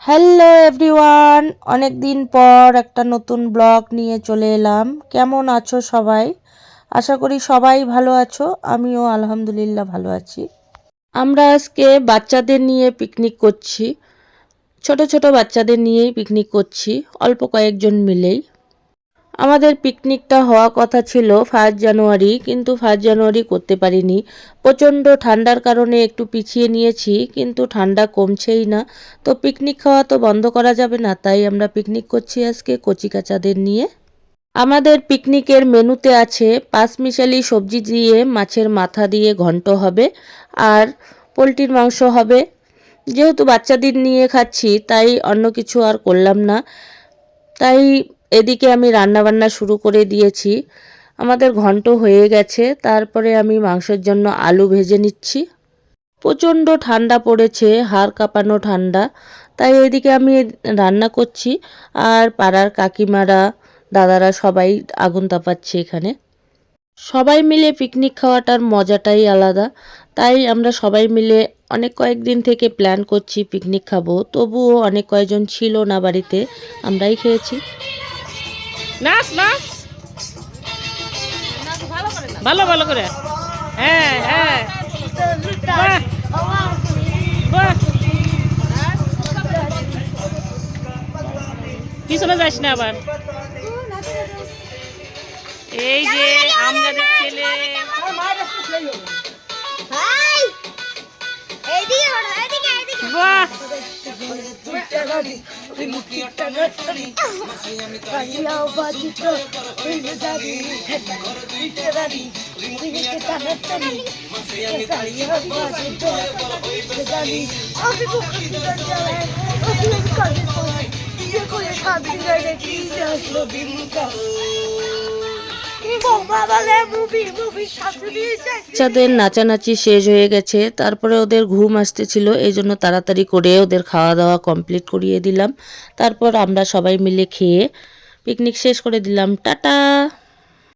Hello everyone, অনেক দিন পর একটা নতুন ব্লগ নিয়ে চলে এলাম। কেমন আছো সবাই? আশা করি সবাই ভালো আছো। আমিও আলহামদুলিল্লাহ ভালো আছি। আমরা আজকে বাচ্চাদের নিয়ে পিকনিক করছি। ছোট ছোট বাচ্চাদের নিয়েই পিকনিক করছি, অল্প কয়েকজন মিলেই। আমাদের পিকনিকটা হওয়া কথা ছিল 1 জানুয়ারি, কিন্তু 1 জানুয়ারি করতে পারিনি। প্রচণ্ড ঠান্ডার কারণে একটু পিছিয়ে নিয়েছি, কিন্তু ঠান্ডা কমছেই না। তো পিকনিক খাওয়া তো বন্ধ করা যাবে না, তাই আমরা পিকনিক করছি আজকে কচিকাচাদের নিয়ে। আমাদের পিকনিকের মেনুতে আছে পাঁচমিশালি সবজি দিয়ে মাছের মাথা দিয়ে ঘন্ট হবে, আর পোলট্রির মাংস হবে। যেহেতু বাচ্চাদের নিয়ে খাচ্ছি, তাই অন্য কিছু আর করলাম না। তাই এদিকে আমি রান্নাবান্না শুরু করে দিয়েছি। আমাদের ঘন্ট হয়ে গেছে, তারপরে আমি মাংসের জন্য আলু ভেজে নিচ্ছি। প্রচণ্ড ঠান্ডা পড়েছে, হাড় কাঁপানো ঠান্ডা। তাই এদিকে আমি রান্না করছি, আর পাড়ার কাকিমারা দাদারা সবাই আগুন তাপাচ্ছে এখানে। সবাই মিলে পিকনিক খাওয়াটার মজাটাই আলাদা। তাই আমরা সবাই মিলে অনেক কয়েকদিন থেকে প্ল্যান করছি পিকনিক খাবো, তবুও অনেক কয়েকজন ছিল না বাড়িতে, আমরাই খেয়েছি। নাচ নাচ ভালো ভালো করে। হ্যাঁ হ্যাঁ, বাহ বাহ, পিছনে যাস না আবার। এই যে আমাদের ছেলে, বাহ বাচ্চাদের নাচানাচি শেষ হয়ে গেছে, তারপরে ওদের ঘুম আসতেছিল, এই জন্য তাড়াতাড়ি করে ওদের খাওয়া দাওয়া কমপ্লিট করিয়ে দিলাম। তারপর আমরা সবাই মিলে খেয়ে পিকনিক শেষ করে দিলাম। টাটা।